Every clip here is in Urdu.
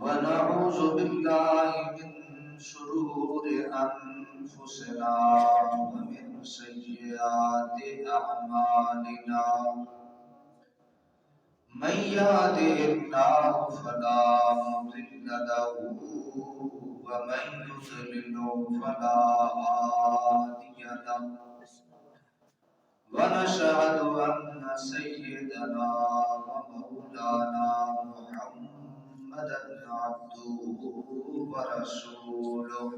ونعوذ بالله من شرور أنفسنا ومن سيئات أعمالنا من يهده الله فلا مضل له ومن يضلل فلا هادي له ونشهد أن سيدنا ومولانا محمدا عبده ورسوله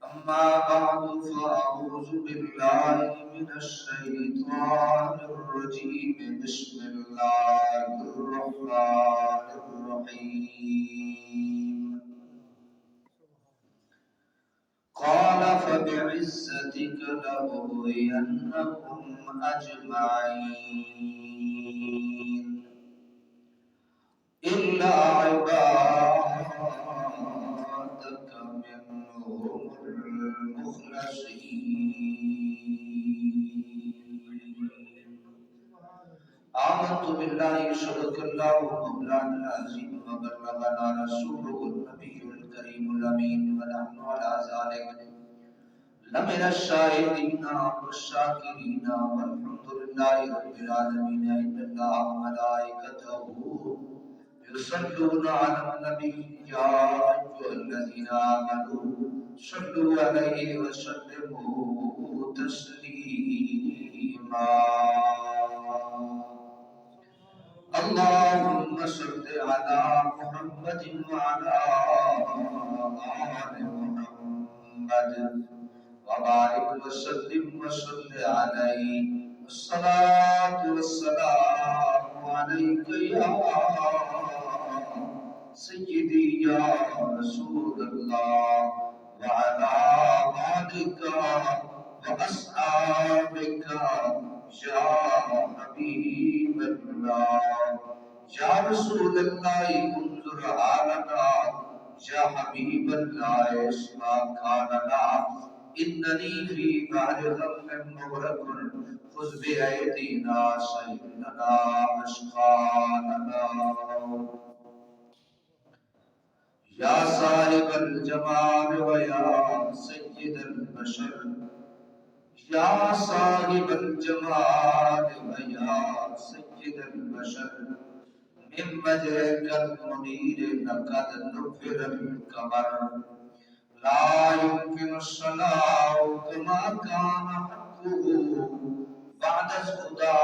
أما بعد فأعوذ بالله من الشيطان الرجيم بسم الله الرحمن الرحيم قال فبعزتك لأغوينهم أجمعين إلا عبادك منهم المخلصين آمنت بالله صدق الله مولانا العظيم وبلغنا رسوله النبي الكريم الأمين ونحن على ذلك لمن الشاهدين والشاكرين والحمد لله رب العالمين إن الله وملائكته يصلون على النبي يا أيها الذين آمنوا صلوا عليه وسلموا تسليما اللهم صل على محمد وعلى آل محمد وبارك وسلم وصل عليه الصلاة والسلام عليك يا سيدي يا رسول الله وعلى آلك وأصحابك يا حبيب الله يا رسول الله انظر حالنا يا حبيب الله اسمع قالنا إنني في بحر غم مغرق خذ بأيدينا سيدنا أشقانا يا صاحب الجمال ويا سيد البشر يا صاحب الجمال ويا سيد البشر من وجهك المنير لقد نفر القمر لا يمكن الصلاة كما كان حقه بعد خدا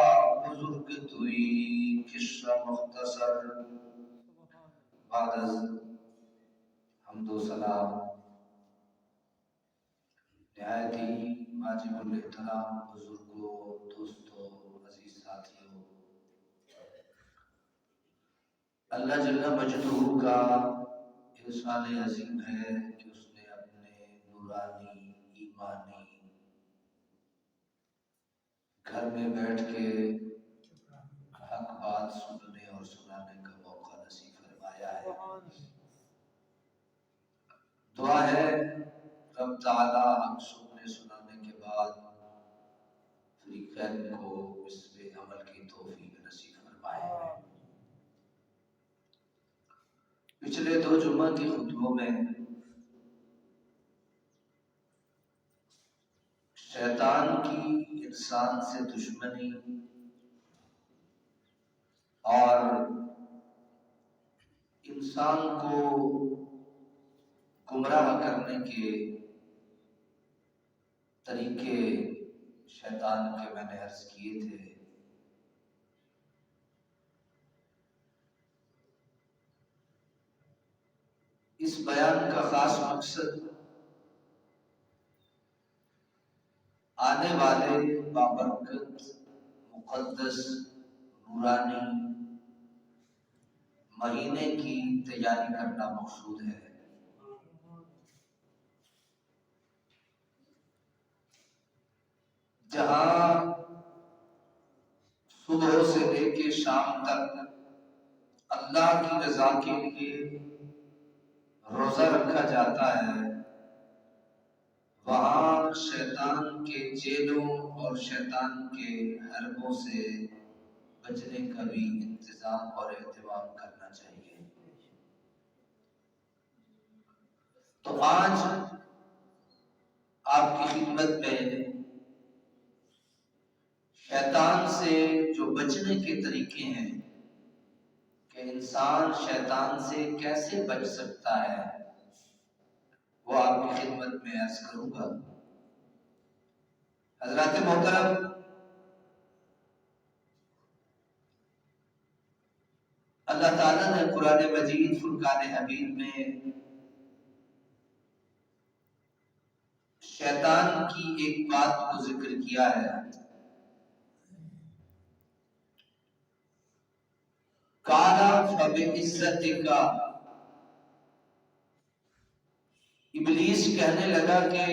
بزرگ توئی قصہ مختصر بعد حمد و سلام نہایت ہی واجب الاحترام بزرگوں دوستوں عزیز ساتھیوں اللہ جل مجدہ کا احسان عظیم ہے کہ اس نے اپنے نورانی ایمانی گھر میں بیٹھ کے حق بات سننے اور سنانے کا موقع نصیب فرمایا ہے دعا ہے رب تعالی حق سننے سنانے کے بعد فریقین کو اس پہ عمل کی توفیق نصیب فرمائے پچھلے 2 جمعہ کی خطبوں میں شیطان کی انسان سے دشمنی اور انسان کو گمراہ کرنے کے طریقے شیطان کے میں نے عرض کیے تھے اس بیان کا خاص مقصد آنے والے بابرکت مقدس نورانی مہینے کی تیاری کرنا مقصود ہے جہاں صبح سے لے کے شام تک اللہ کی رضا کے لیے روزہ رکھا جاتا ہے وہاں شیطان کے جیلوں اور شیطان کے حربوں سے بچنے کا بھی انتظام اور اہتمام کرنا چاہیے تو آج آپ کی خدمت میں شیطان سے جو بچنے کے طریقے ہیں کہ انسان شیطان سے کیسے بچ سکتا ہے وہ آپ کی خدمت میں عرض کروں گا۔ حضرات محترم، اللہ تعالیٰ نے قرآن مجید فرقان حمید میں شیطان کی ایک بات کو ذکر کیا ہے۔ قَالَ فَبِعِزَّتِكَ، ابلیس کہنے لگا کہ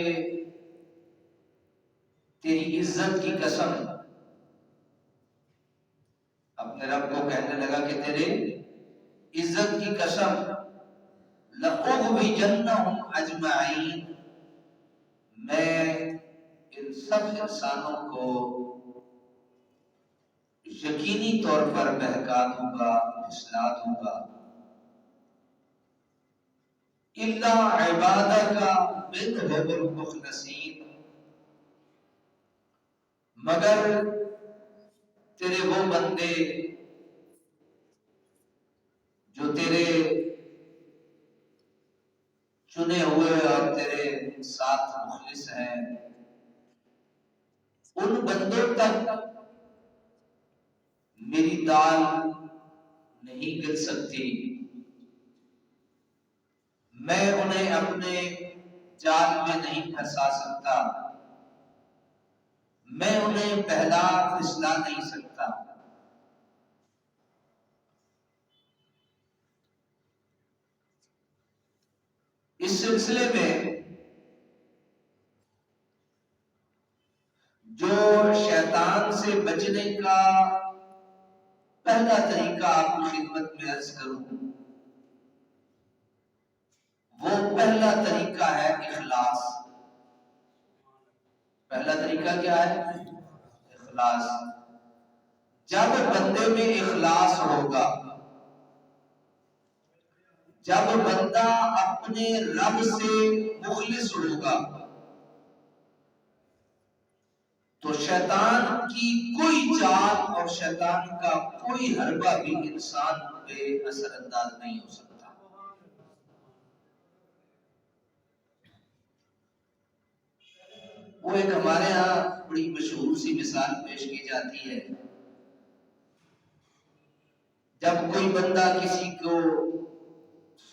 تیری عزت کی قسم، اپنے رب کو کہنے لگا کہ تیرے عزت کی قسم، لَأُغْوِيَنَّهُمْ أَجْمَعِينَ، میں ان سب انسانوں کو یقینی طور پر بہکا دوں گا، پھسلا دوں گا، اِلَّا عِبَادَكَ مِنْهُمُ الْمُخْلَصِينَ، مگر تیرے وہ بندے جو تیرے چنے ہوئے اور تیرے ساتھ مخلص ہیں، ان بندوں تک میری دال نہیں گر سکتی، میں انہیں اپنے جال میں نہیں پھنسا سکتا، میں انہیں بہلا پھسلا نہیں سکتا۔ اس سلسلے میں جو شیطان سے بچنے کا پہلا طریقہ آپ کی خدمت میں عرض کروں، وہ پہلا طریقہ ہے اخلاص۔ پہلا طریقہ کیا ہے؟ اخلاص۔ جب بندے میں اخلاص ہوگا، جب بندہ اپنے رب سے مخلص ہوگا، تو شیطان کی کوئی چال اور شیطان کا کوئی حربہ بھی انسان پہ اثر انداز نہیں ہو سکتا۔ وہ ایک ہمارے ہاں بڑی مشہور سی مثال پیش کی جاتی ہے، جب کوئی بندہ کسی کو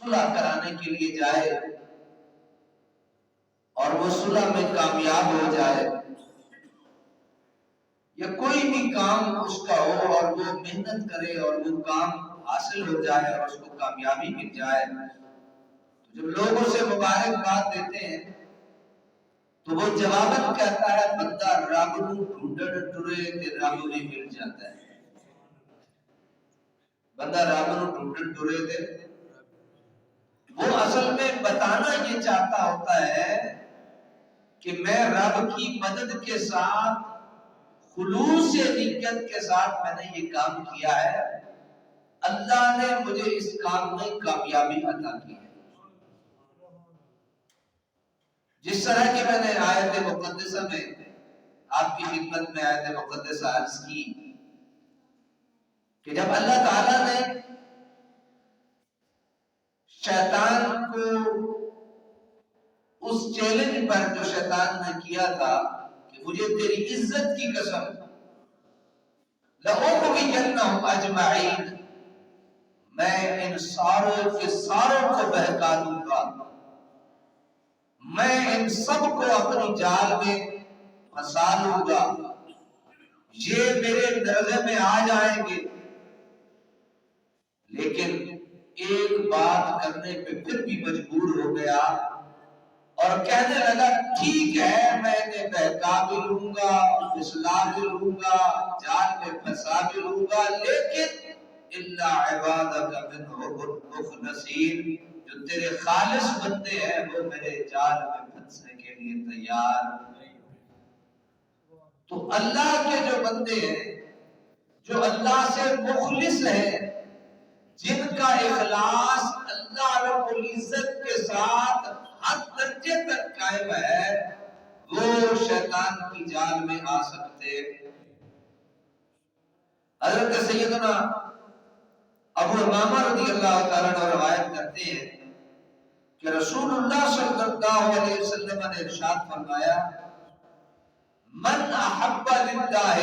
صلح کرانے کے لیے جائے اور وہ صلح میں کامیاب ہو جائے، یا کوئی بھی کام اس کا ہو اور وہ محنت کرے اور وہ کام حاصل ہو جائے اور اس کو کامیابی مل جائے، تو جب لوگ اسے مبارکباد دیتے ہیں تو وہ جواباً کہتا ہے بندہ رب نو ڈھونڈن ٹرے تے رب بھی مل جاتا ہے۔ بندہ رب نو ڈھونڈن ٹرے تے وہ اصل میں بتانا یہ چاہتا ہوتا ہے کہ میں رب کی مدد کے ساتھ خلوص نیت کے ساتھ میں نے یہ کام کیا ہے، اللہ نے مجھے اس کام میں کامیابی عطا کی ہے۔ جس طرح کہ میں نے آیت مقدسہ میں آپ کی خدمت میں آیت مقدسہ عرض کی کہ جب اللہ تعالیٰ نے شیطان کو اس چیلنج پر جو شیطان نے کیا تھا کہ مجھے تیری عزت کی قسم، لَأُغْوِيَنَّهُمْ أَجْمَعِينَ، میں ان ساروں کے ساروں کو بہکا دوں گا، میں ان سب کو اپنی جال میں پھنسا لوں گا، یہ میرے درگاہ میں آ جائیں گے، لیکن ایک بات کرنے پہ پھر بھی مجبور ہو گیا اور کہنے لگا ٹھیک ہے میں انہیں بہکا بھی لوں گا، پھسلا بھی لوں گا، جال میں پھنسا بھی لوں گا، لیکن الا عبادک منہم المخلصین، جو تیرے خالص بندے ہیں وہ میرے جال میں پھنسنے کے لیے تیار نہیں۔ تو اللہ کے جو بندے ہیں، جو اللہ سے مخلص ہیں، جن کا اخلاص اللہ رب العزت کے ساتھ درجے تک قائم ہے وہ شیطان کی جال میں آ سکتے۔ حضرت سیدنا ابو امامہ رضی اللہ تعالیٰ عنہ روایت کرتے ہیں کہ رسول اللہ صلی اللہ علیہ وسلم نے ارشاد فرمایا من احب للہ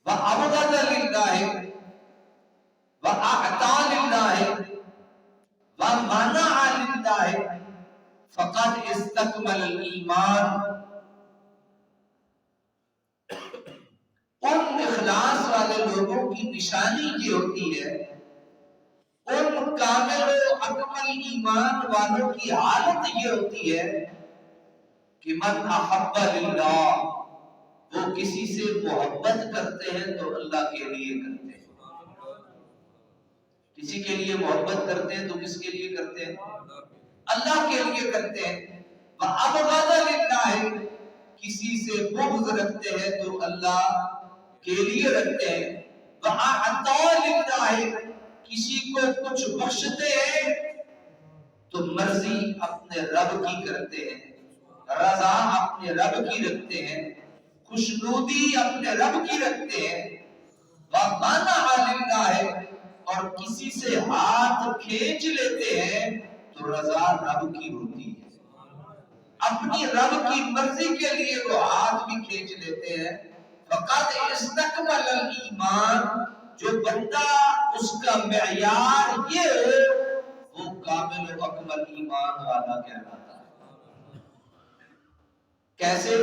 وابغض للہ واعطى للہ ومنع للہ فقد استکمل الایمان۔ ان اخلاص والے لوگوں کی نشانی یہ ہوتی ہے، ان کامل و اکمل ایمان والوں کی حالت یہ ہوتی ہے کہ من احب للہ، وہ کسی سے محبت کرتے ہیں تو اللہ کے لیے کرتے ہیں۔ کسی کے لیے محبت کرتے ہیں تو کس کے لیے کرتے ہیں؟ اللہ کے لیے کرتے ہیں۔ وَأَبْغَضَ لِلَّهِ، کسی سے بغض رکھتے ہیں تو اللہ کے لیے رکھتے ہیں۔ وَأَعْطَى لِلَّهِ، کسی کو کچھ بخشتے ہیں تو مرضی اپنے رب کی کرتے ہیں، رضا اپنے رب کی رکھتے ہیں، خوشنودی اپنے رب کی رکھتے ہیں۔ وَمَنَعَ لِلَّهِ، اور کسی سے ہاتھ کھینچ لیتے ہیں تو رضا رب کی ہوتی ہے، اپنی رب کی مرضی کے لیے وہ ہاتھ بھی کھینچ لیتے ہیں۔ فقد استکمل الایمان، جو بندہ اس کا معیار یہ ہو وہ کامل و اکمل ایمان والا کہلاتا ہے۔ کیسے؟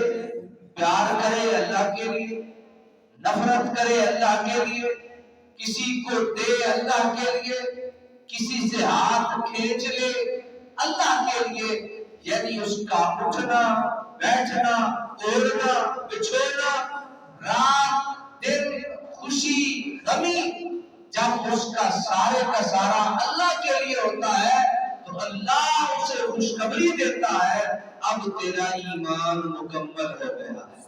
پیار کرے اللہ کے لیے، نفرت کرے اللہ کے لیے، کسی کو دے اللہ کے لیے، کسی سے ہاتھ کھینچ لے اللہ کے لیے، یعنی اس کا اٹھنا بیٹھنا اوڑھنا بچھونا، رات دن خوشی غمی، جب اس کا سارے کا سارا اللہ کے لیے ہوتا ہے تو اللہ اسے خوشخبری دیتا ہے اب تیرا ایمان مکمل ہو گیا ہے۔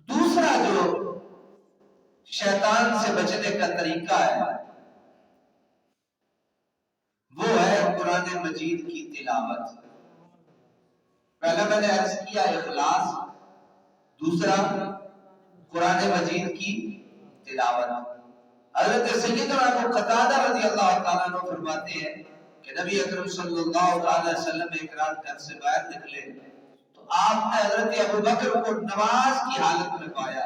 دوسرا جو شیطان سے بچنے کا طریقہ ہے وہ ہے قرآن مجید کی تلاوت۔ پہلا میں نے عرض کیا اخلاص، دوسرا قرآن مجید کی تلاوت۔ حضرت سیدنا ابو قتادہ رضی اللہ تعالیٰ عنہ فرماتے ہیں کہ نبی اکرم صلی اللہ علیہ وسلم ایک رات گھر سے باہر نکلے تو آپ نے حضرت ابو بکر کو نماز کی حالت میں پایا،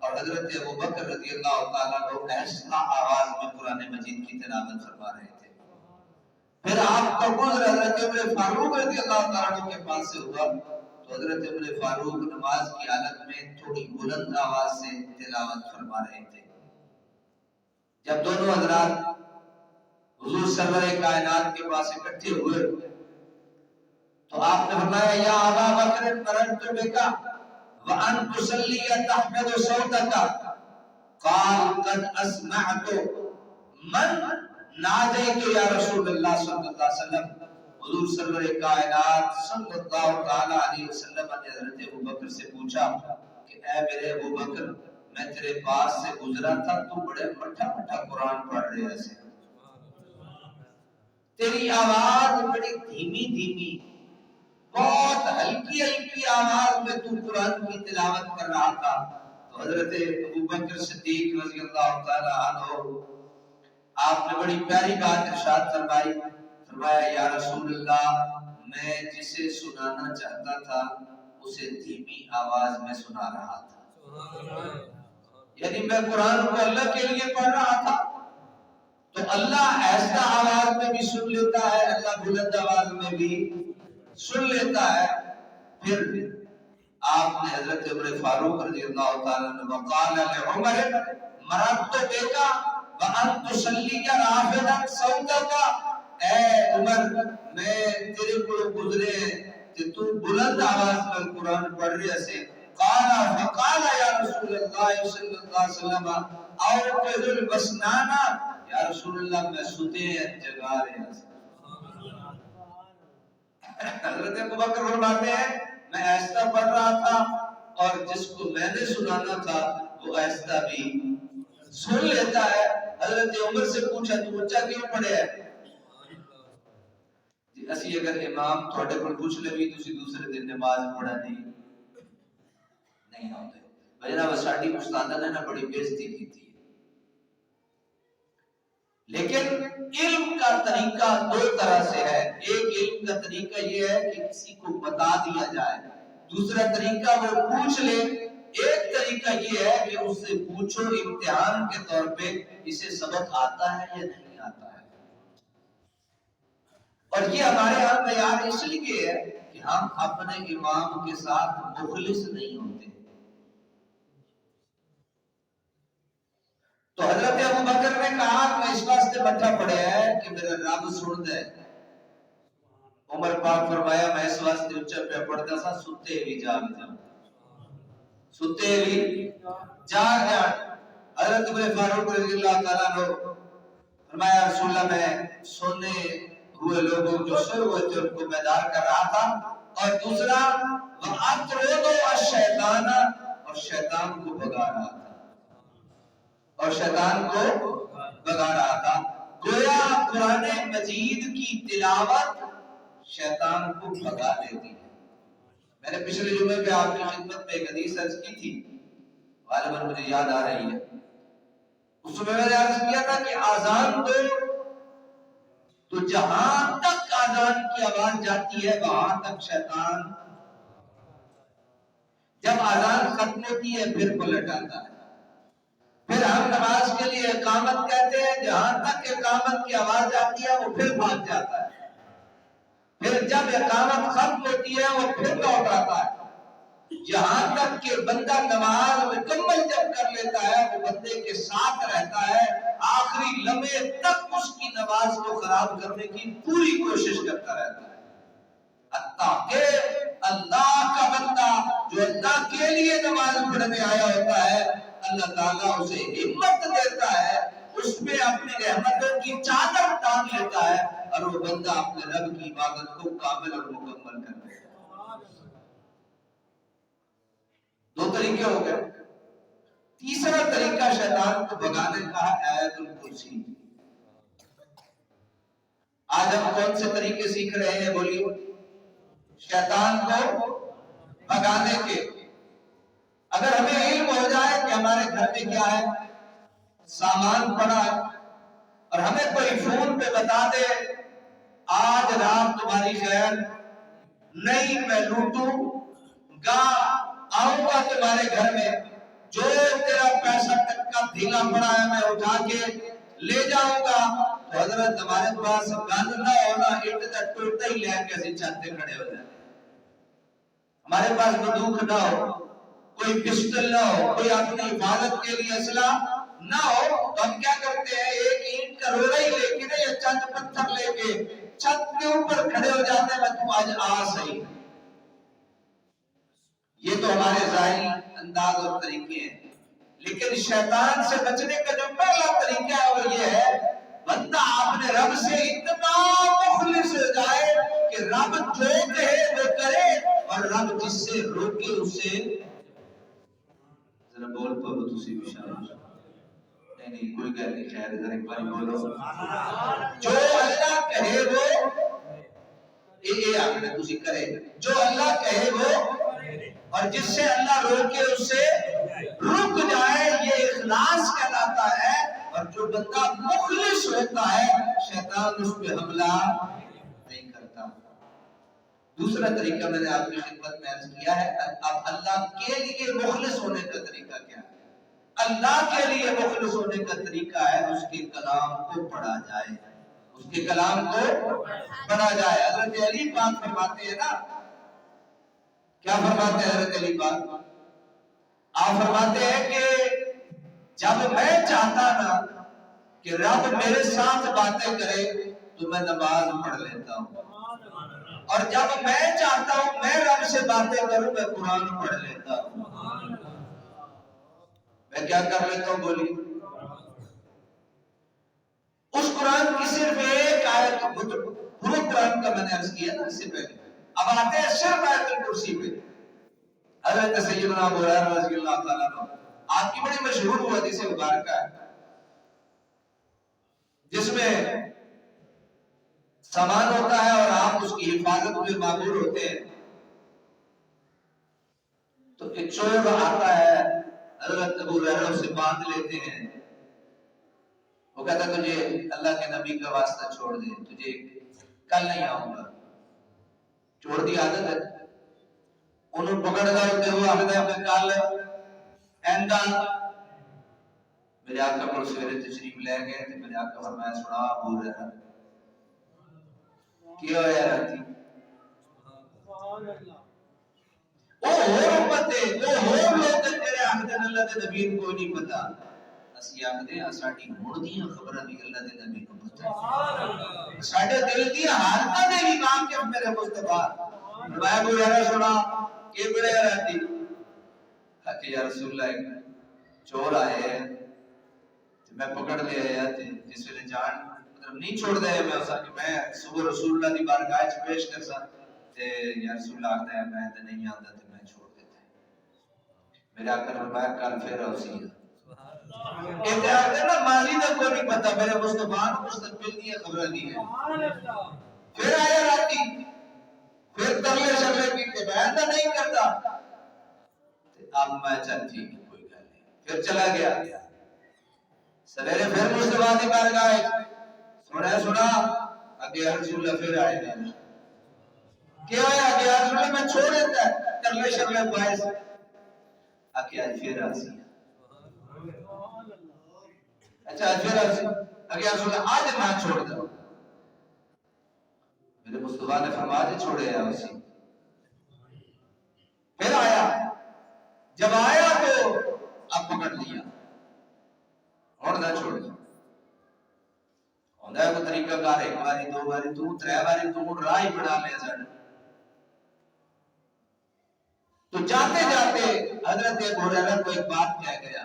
اور حضرت ابو بکر رضی اللہ تعالیٰ عنہ ایسا آواز میں قرآن مجید کی تلاوت فرما رہے تھے۔ پھر آپ کا گزر حضرت عمر فاروق رضی اللہ تعالیٰ عنہ کے پاس سے ہوا تو حضرت عمر فاروق نماز کی حالت میں تھوڑی بلند آواز سے تلاوت فرما رہے تھے۔ جب دونوں حضرات حضور سرور کائنات کے پاس اکٹھے ہوئے تو آپ نے فرمایا یا ابا بکر مررت بکا وان تصلی تحمد صوتک قال قد اسمعت من ناجیت یا رسول اللہ صلی اللہ علیہ وسلم۔ حضور سرور کائنات صلی اللہ علیہ وسلم نے حضرت ابو بکر سے پوچھا کہ اے میرے ابو بکر، میں تیرے پاس سے گزرا تھا تو بڑے مٹھا مٹھا قرآن پڑھ رہے سے، تیری آواز بڑی دھیمی دھیمی، بہت ہلکی ہلکی آواز میں تو قرآن کی تلاوت کر رہا تھا۔ تو حضرت ابو بکر صدیق رضی اللہ تعالی عنہ آپ نے بڑی پیاری بات ارشاد فرمائی، فرمایا یا رسول اللہ، میں جسے سنانا چاہتا تھا اسے دھیمی آواز میں سنا رہا تھا، یعنی میں قرآن کو اللہ کے لیے پڑھ رہا تھا تو اللہ ایسا آواز میں بھی سن لیتا ہے، اللہ بلند آواز میں بھی سن لیتا ہے۔ پھر آپ نے حضرت عمر فاروق رضی اللہ تعالیٰ عنہ وقال لعمر مررت بکا وان تصلی رافعا صوتک، اے عمر میں تیرے کو گزرے کہ تو بلند آواز میں قرآن پڑھ رہے سے، قال فقال یا رسول اللہ صلی اللہ علیہ وسلم اوقظ البسنانا، یا رسول اللہ میں ستے جگا رہے ہیں۔ حضرت ابو بکر فرماتے ہیں میں ایسا پڑھ رہا تھا اور جس کو میں نے سنانا تھا وہ ایسا بھی سن لیتا ہے۔ حضرت عمر سے پوچھا تو اونچا کیوں پڑھیا ہے؟ جی اسی اگر امام تھوڑے کو پوچھ لے بھی تسی دوسرے دن نماز پڑھا نہیں ہوتے بجنا ساڈی استادہ نے نا بڑی بےزتی کی تھی. لیکن علم کا طریقہ دو طرح سے ہے. ایک علم کا طریقہ یہ ہے کہ کسی کو بتا دیا جائے, دوسرا طریقہ وہ پوچھ لے. ایک طریقہ یہ ہے کہ اس سے پوچھو امتحان کے طور پہ اسے سبق آتا ہے یا نہیں آتا ہے. اور یہ ہمارے یہاں معیار اس لیے ہے کہ ہم اپنے امام کے ساتھ مخلص نہیں ہوتے. تو حضرت ابو بکر نے کہا میں اس واسطے بٹھا پڑے ہے کہ میرا رب سن دے. عمر پاک فرمایا میں اس واسطے اونچا پہ پڑھتا تھا ستے بھی جاگ جاؤں, ستے بھی جاگ جاؤں. حضرت عمر فاروق رضی اللہ تعالیٰ عنہ فرمایا رسول اللہ میں سونے ہوئے لوگوں جو سو ہوئے تھے ان کو بیدار کر رہا تھا. اور دوسرا وَأَطْرُدُ الشَّيْطَانَ, اور شیطان کو بھگا رہا تھا, اور شیطان کو بھگا رہا تھا. گویا قرآن مجید کی تلاوت شیطان کو بھگا دیتی ہے. میں نے پچھلے جمعے پہ آپ کی خدمت میں ایک حدیث عرض کی تھی, غالباً مجھے یاد آ رہی ہے. اس میں نے عرض کیا تھا کہ آزان دو تو جہاں تک آزان کی آواز جاتی ہے وہاں تک شیطان, جب آزان ختم ہوتی ہے پھر پلٹ آتا ہے. پھر ہم نماز کے لیے اقامت کہتے ہیں, جہاں تک اقامت کی آواز آتی ہے وہ پھر بھاگ جاتا ہے. پھر جب اقامت ختم ہوتی ہے وہ پھر لوٹ آتا ہے. جہاں تک کہ بندہ نماز مکمل جب کر لیتا ہے وہ بندے کے ساتھ رہتا ہے, آخری لمحے تک اس کی نماز کو خراب کرنے کی پوری کوشش کرتا رہتا ہے. حتیٰ کہ اللہ کا بندہ جو اللہ کے لیے نماز پڑھنے آیا ہوتا ہے, اللہ تعالیٰ اسے ہمت دیتا ہے, اس پہ اپنی رحمتوں کی چادر ٹانگ لیتا ہے, اور وہ بندہ اپنے رب کی عبادت کو کامل اور مکمل کر دیتا ہے. دو طریقے ہو گئے. تیسرا طریقہ شیطان کو بھگانے کا ہے آیت الکرسی. آج ہم کون سے طریقے سیکھ رہے ہیں بولیے شیطان کو بھگانے کے. اگر ہمیں علم ہو جائے کہ ہمارے گھر میں کیا ہے, سامان پڑا ہے, اور ہمیں کوئی فون پہ بتا دے آج رات تمہاری خیر نہیں, میں لوٹوں گا, آؤں گا تمہارے گھر میں, جو تیرا پیسہ ٹکا ڈھیلا پڑا ہے میں اٹھا کے لے جاؤں گا. تو حضرت ہمارے پاس گن نہ ہونا, اٹ دا ٹوٹا ہی لے کے اسی چھت پہ کھڑے ہو جائیں. ہمارے پاس بندوق نہ ہو, کوئی پسٹل نہ ہو, کوئی اپنی حفاظت کے لیے اسلحہ نہ ہو, تو ہم کیا کرتے ہیں ایک اینٹ کا روڑا ہی لے کے یا چند پتھر لے کے چھت کے اوپر کھڑے ہو جاتے ہیں, میں تم آج آ صحیح. یہ تو ہمارے ظاہری انداز اور طریقے ہیں. لیکن شیطان سے بچنے کا جو پہلا طریقہ ہے وہ یہ ہے بندہ اپنے رب سے اتنا مخلص ہو جائے کہ رب جو کہے وہ کرے, اور رب جس سے روکے اسے ذرا بول پڑو تسی بھی شامل. نہیں کوئی گل نہیں, خیر ذرا ایک بار بولو جو اللہ کہے وہ اے اپنے تسی کرے, جو اللہ کہے وہ, اور جس سے اللہ روکے اس سے رک جائے, یہ اخلاص کہلاتا ہے. اور جو بندہ مخلص ہوتا ہے شیطان اس پہ حملہ نہیں کرتا. دوسرا طریقہ میں نے آپ کی خدمت میں عرض کیا ہے. اب اللہ کے لیے مخلص ہونے کا طریقہ کیا ہے؟ اللہ کے لیے مخلص ہونے کا طریقہ ہے اس کے کلام کو پڑھا جائے, اس کے کلام کو پڑھا جائے. حضرت علی پاک فرماتے ہیں نا, کیا فرماتے ہیں حضرت علی پاک؟ آپ فرماتے ہیں کہ جب میں چاہتا نا کہ رب میرے ساتھ باتیں کرے تو میں نماز پڑھ لیتا ہوں, اور جب میں چاہتا ہوں میں رب سے باتیں کروں میں قرآن پڑھ لیتا ہوں. میں کیا کر لیتا ہوں بولی, اس قرآن کی صرف ایک آیت, پورے قرآن کا میں نے عرض کیا نا اس سے پہلے. اب آتے ہیں صرف آیت الکرسی پہ. حضرت سیدنا ابو ہریرہ رضی اللہ تعالیٰ عنہ, آپ کی بڑی مشہور حدیث مبارکہ ہے. جس میں سامان ہوتا ہے اور آپ اس کی حفاظت میں معمور ہوتے ہیں. تو ایک چور آتا ہے، حضرت ابو ہریرہ اسے باندھ لیتے ہیں. وہ کہتا ہے تجھے اللہ کے نبی کا واسطہ چھوڑ دے، تجھے کل نہیں آؤں گا. چور دی عادت ہے، انہوں پکڑ کر ہوتے ہوئے آخر ہے کل ایندا میرے آقا کو سویرے تشریف لے گئے تھے. میرے آقا فرمایا سنا ابو ہریرہ کیا ہوا راتی او ہور امت ہے، او ہور لوگ جڑے آخر اللہ کے نبی کو نہیں پتا. اسی آخدے ہیں ساڈی ہن دیاں خبراں بھی اللہ دے نبی کو پتہ ہے، ساڈے دل دی حالتاں دے بھی واقف میرے مصطفی. میں ابو ہریرہ سنا کہ بڑے راتی کہ یا رسول اللہ چور آئے ہیں میں پکڑ لے آیا تے جس ویلے جان مطلب نہیں چھوڑ دے میں اسا کہ میں صبح رسول اللہ دی بارگاہ وچ پیش کرسا تے یا رسول اللہ آخدا ہے میں تے نہیں آندا تے میں چھوڑ دیتا ہے. میرے آقا نے فرمایا کل پھر اسی ایک آخر نا ماضی دا کوئی نہیں پتا، میرے مصطفیٰ مستقبل دی خبر نہیں ہے. پھر آیا راتی پھر ترلے شرلے کی میں تو نہیں کرتا. اب میں چل ٹھیک ہے کوئی گل نہیں، پھر چلا گیا. سویرے پھر مصطفیٰ دی بارگاہ سنا اگے رسول اللہ پھر آئے ہیں کیا ہوا کہ رسول اللہ میں چھوڑ دیتا ہے ترلے شرلے باعث اگے آج پھر آسی. اچھا پھر اگے رسول اللہ آج میں چھوڑ دوں. میرے مصطفیٰ نے فرمایا جی چھوڑے ہے اسی. پھر آیا، جب آیا تو اب پکڑ لیا اور نہ چھوڑ دیا. ہوتا ہے کوئی طریقہ کار ایک باری دو باری تو ترے باری تو راہ ہی بنا لے سن. تو جاتے جاتے حضرت ابو ہریرہ کو ایک بات کہہ گیا.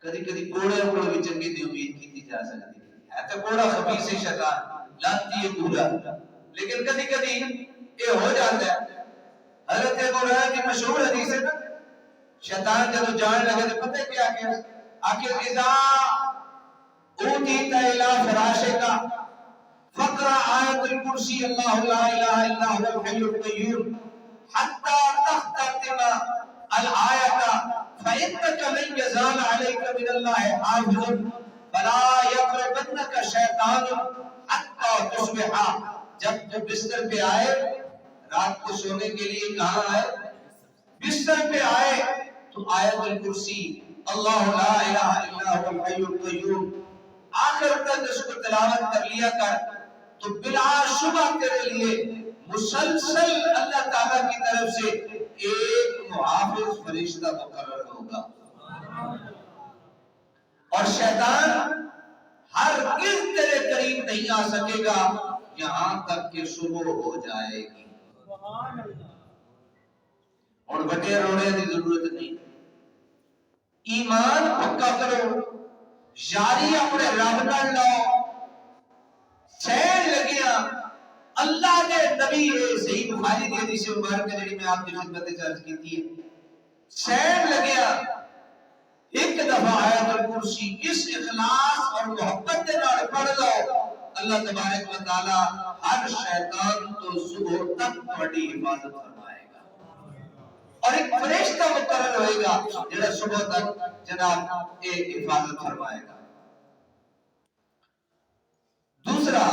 کدی کدی کوڑے اوپر بھی چنگی دی امید کی جا سکتی ہے تو کوڑا خبیث شیطان لانتی ہے پورا، لیکن کدی کدی یہ ہو جاتا ہے. حضرت ابو ہریرہ کی مشہور حدیث ہے نا شیطان جب جان لگے تو پتہ کیا کہ آخر اذا اوتیت الى فراشک فقرا آیت الکرسی اللہ لا الہ الا هو الحی القیوم حتى تختم الآیت فإنك لن يزال عليك من الله حافظ فلا يقربنك شیطان حتى تصبح. جب تو بستر پہ آئے رات کو سونے کے لیے کہاں آئے بستر پہ آئے تو آیت الکرسی اللہ لا الہ الا هو الحی القیوم آخر تک اس کو تلاوت کر لیا کر تو بلا شبہ تیرے لیے مسلسل اللہ تعالیٰ کی طرف سے ایک محافظ فرشتہ مقرر ہوگا. اور شیطان ہرگز تیرے قریب نہیں آ سکے گا یہاں تک کہ صبح ہو جائے گی. اور بٹے رونے کی ضرورت نہیں، ایمان پکا کرو، یاری اپنے رب نال لاؤ. سین لگیا اللہ کے نبی صحیح بخاری کی حدیث مبارک جڑی میں آپ کی خدمت میں عرض کی ہے، سین لگیا ایک دفعہ آیت الکرسی اس اخلاص اور محبت کے نال پڑھ لو اللہ تبارک و تعالی ہر شیطان تو صبح تک تہاڈی حفاظت فرمائے گا اور ایک فرشتہ مقرر ہوئے گا جڑا صبح تک جناب ایک حفاظت فرمائے گا. دوسرا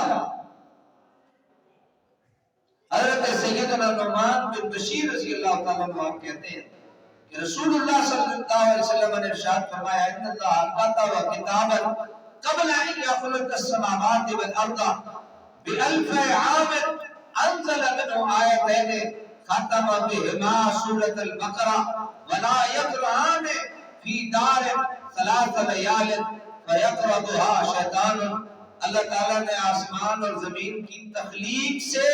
حضرت سیدنا نعمان بن بشیر رضی اللہ تعالیٰ عنہ کہتے ہیں کہ رسول اللہ صلی اللہ علیہ وسلم نے ارشاد فرمایا ان اللہ کتب کتابا قبل ان يخلق السماوات والارض بألف عام انزل منه آیتین ختم بهما سورة البقرہ ولا يقرآن في دار ثلاث لیال فيقربها شیطان. اللہ تعالیٰ نے آسمان اور زمین کی تخلیق سے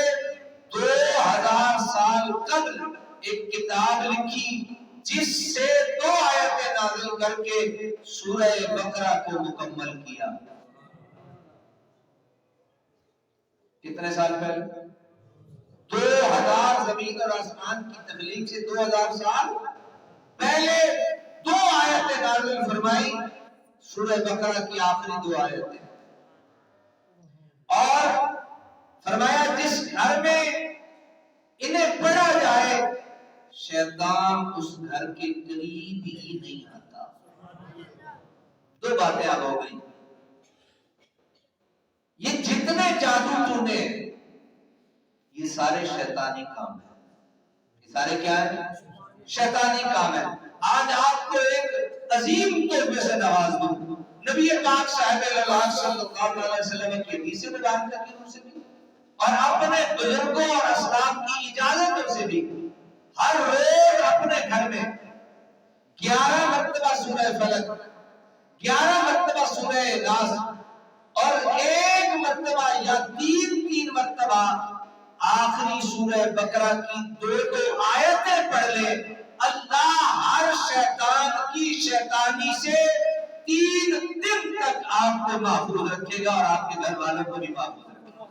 2000 سال قبل ایک کتاب لکھی جس سے 2 آیتیں نازل کر کے سورہ بقرہ کو مکمل کیا. کتنے سال پہلے 2000 زمین اور آسمان کی تخلیق سے 2000 سال پہلے 2 آیتیں نازل فرمائی سورہ بقرہ کی آخری 2 آیتیں، اور فرمایا جس گھر میں انہیں پڑھا جائے شیطان اس گھر کے قریب ہی نہیں آتا۔ 2 باتیں اب ہو گئی، یہ جتنے جادو تونے یہ سارے شیطانی کام ہیں، یہ سارے کیا ہیں؟ شیطانی کام ہے۔ آج آپ کو ایک عظیم تحفے سے نواز دوں، نبی پاک صاحب اللہ صلی اللہ علیہ وسلم کی حدیث مبارکہ کی روح سے بھی اور اپنے بزرگوں اور اسلاف کی اجازتوں سے بھی ہر روز اپنے گھر میں 11 مرتبہ سورہ فلق، 11 مرتبہ سورہ ناس اور 1 مرتبہ یا 3 مرتبہ آخری سورہ بقرہ کی 2 آیتیں پڑھ لے، اللہ ہر شیطان کی شیطانی سے 3 دن تک آپ کو محفوظ رکھے گا اور آپ کے گھر والوں کو بھی محفوظ رکھے گا۔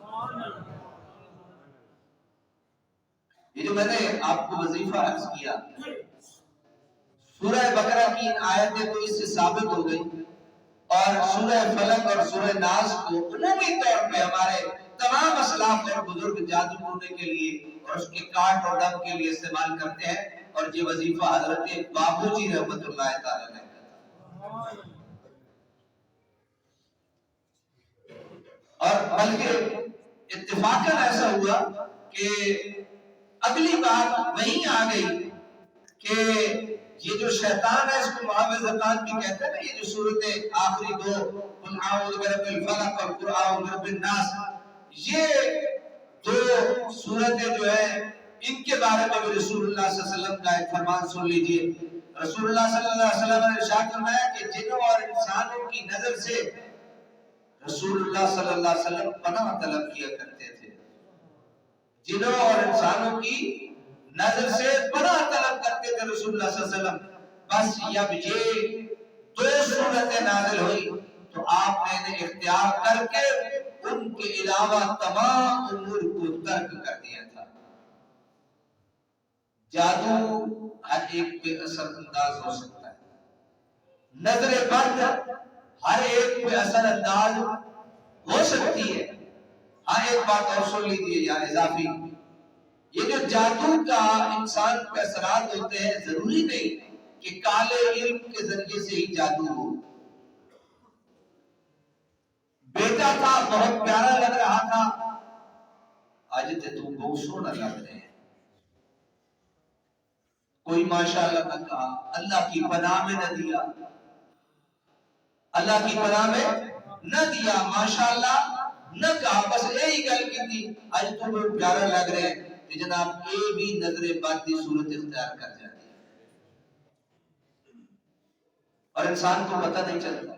یہ جو میں نے آپ کو وظیفہ عرض کیا، سورہ بقرہ کی ان آیتیں تو اس سے ثابت ہو گئی، اور سورہ فلق اور سورہ ناس کو عمومی طور پہ ہمارے تمام اسلاف اور بزرگ جادو ٹونے کے لیے اور اس کے کاٹ اور دم کے لیے استعمال کرتے ہیں، اور یہ وظیفہ حضرت بابو جی رحمت اللہ تعالی نے کہا۔ اور بلکہ اتفاقاً ایسا ہوا کہ اگلی بات وہیں آ گئی کہ یہ جو شیطان ہے اس کو معوذتان بھی کہتے ہیں نا، یہ جو صورتیں آخری 2 قل اعوذ برب الفلق اور قل اعوذ برب الناس، یہ 2 صورتیں جو ہیں ان کے بارے میں بھی رسول اللہ صلی اللہ علیہ وسلم کا ایک فرمان سن لیجئے۔ رسول اللہ صلی اللہ علیہ وسلم نے ارشاد فرمایا کہ جنوں اور انسانوں کی نظر سے رسول اللہ صلی اللہ علیہ وسلم پناہ طلب کیا کرتے تھے، جنوں اور انسانوں کی نظر سے پناہ طلب کرتے تھے رسول اللہ صلی اللہ علیہ وسلم۔ بس جب یہ 2 صورتیں نازل ہوئی تو آپ نے انہیں اختیار کر کے ان کے علاوہ تمام امور کو ترک کر دیا تھا۔ جادو ہر ایک پہ اثر انداز ہو سکتا ہے، نظر بد ہر ایک پہ اثر انداز ہو سکتی ہے۔ ہاں ایک بات اور سن لیجیے یا اضافی، یہ جو جادو کا انسان پہ اثرات ہوتے ہیں ضروری نہیں کہ کالے علم کے ذریعے سے ہی جادو ہو۔ بیٹا تھا بہت پیارا لگ رہا تھا، آج تے تو بہت سونا لگ رہے ہیں، کوئی ماشاءاللہ نہ کہا، اللہ کی پناہ میں نہ دیا، اللہ کی پناہ میں نہ دیا، ماشاءاللہ نہ کہا، بس یہی گل کی تھی آج تو بہت پیارا لگ رہے ہیں، کہ جناب یہ بھی نظر باطنی صورت اختیار کر جاتی ہے اور انسان کو پتہ نہیں چلتا۔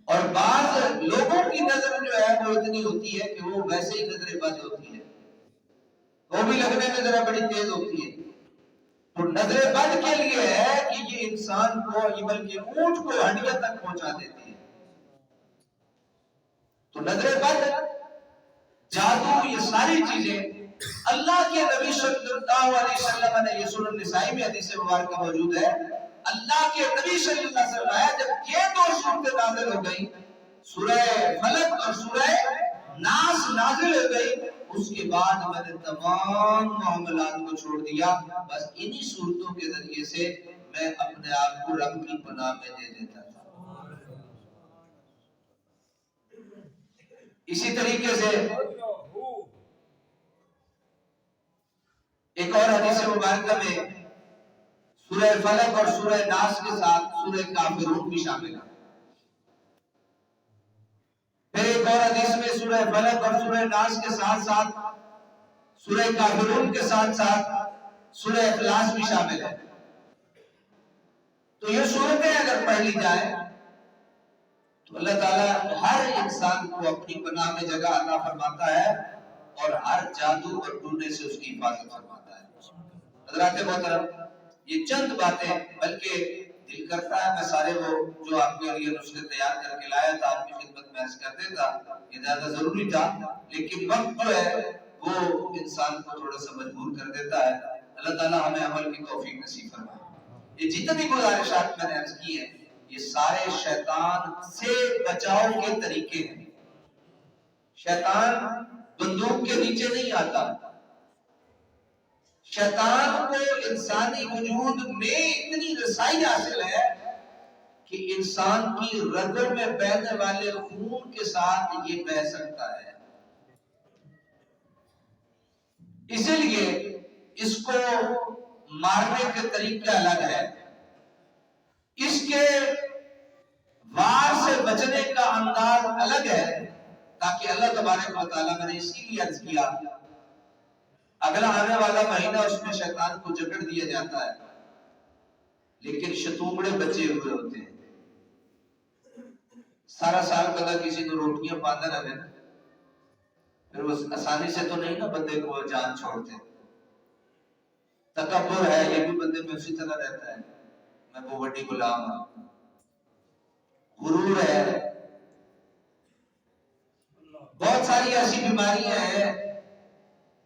اور بعض لوگوں کی نظر جو ہے وہ اتنی ہوتی ہے کہ وہ ویسے ہی نظر بد ہوتی ہے، وہ بھی لگنے میں ذرا بڑی تیز ہوتی ہے۔ تو نظر بد کے لیے ہے کہ یہ انسان کو، یہ بلکہ اونٹ کو ہڈیاں تک پہنچا دیتی ہے۔ تو نظر بد، جادو، یہ ساری چیزیں اللہ کے نبی صلی اللہ علیہ وسلم نے، یہ سنن نسائی میں حدیث مبارکہ موجود ہے، اللہ کے نبی صلی اللہ علیہ وسلم جب یہ 2 صورتیں نازل ہو گئی، سورہ فلق اور سورہ ناس نازل ہو گئی، اس کے بعد میں نے تمام معاملات کو چھوڑ دیا، بس انہی صورتوں کے ذریعے سے میں اپنے آپ کو رب کی پناہ میں دے دیتا تھا۔ اسی طریقے سے ایک اور حدیث مبارکہ میں سورہ فلق اور سورہ ناس کے ساتھ سورہ کافرون بھی شامل ہے۔ پھر ایک اور حدیث میں سورہ فلق اور سورہ ناس کے ساتھ ساتھ سورہ کافرون کے ساتھ ساتھ سورہ اخلاص بھی شامل ہے۔ تو یہ صورتیں اگر پڑھ لی جائیں تو اللہ تعالیٰ ہر انسان کو اپنی پناہ میں جگہ عطا فرماتا ہے اور ہر جادو اور ٹونے سے اس کی حفاظت فرماتا ہے۔ حضرات محترم، یہ چند باتیں، بلکہ دل کرتا ہے میں سارے وہ جو آپ کے لیے نسخے تیار کر کے لایا تھا آپ کی خدمت میں عرض کر دیتا، یہ زیادہ ضروری تھا، لیکن وقت جو ہے وہ انسان کو تھوڑا سا مجبور کر دیتا ہے۔ اللہ تعالیٰ ہمیں عمل کی توفیق نصیب فرمائے۔ یہ جتنی گزارشات میں نے عرض کی ہیں یہ سارے شیطان سے بچاؤ کے طریقے ہیں. شیطان بندوق کے نیچے نہیں آتا. شیطان کو انسانی وجود میں اتنی رسائی حاصل ہے کہ انسان کی رگوں میں بہنے والے خون کے ساتھ یہ بہہ سکتا ہے. اسی لیے اس کو مارنے کے طریقے الگ ہے. اس کے وار سے بچنے کا انداز الگ ہے، تاکہ اللہ تبارک و تعالیٰ نے اسی لیے عرض کیا اگلا آنے والا مہینہ اس میں شیطان کو جکڑ دیا جاتا ہے، لیکن شتومڑے بچے ہوئے ہوتے ہیں. سارا سال پتا کسی کو روٹیاں پاندہ نہ دینا، پھر وہ آسانی سے تو نہیں نا بندے کو جان چھوڑتے. تکبر ہے، یہ بھی بندے میں اسی طرح رہتا ہے، میں وہ بڑی غلام ہوں. غرور ہے. بہت ساری ایسی بیماریاں ہیں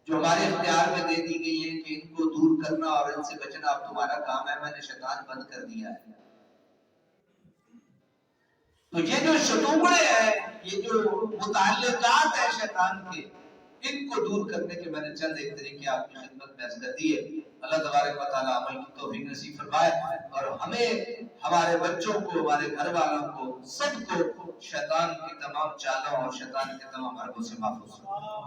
جو ہمارے اختیار میں دے دی گئی ہے کہ ان کو دور کرنا اور ان سے بچنا اب تمہارا کام ہے. میں نے شیطان بند کر دیا ہے. تو یہ جو شتومڑے ہیں، یہ جو متعلقات ہیں شیطان کے، ان کو دور کرنے کے میں نے چند ایک طریقے آپ کی خدمت میں عرض کر دیے. اللہ تبارک و تعالیٰ عمل کی توفیق نصیب فرمائے اور ہمیں، ہمارے بچوں کو، ہمارے گھر والوں کو، سب کو شیطان کی تمام چالوں اور شیطان کے تمام حربوں سے محفوظ فرمائے.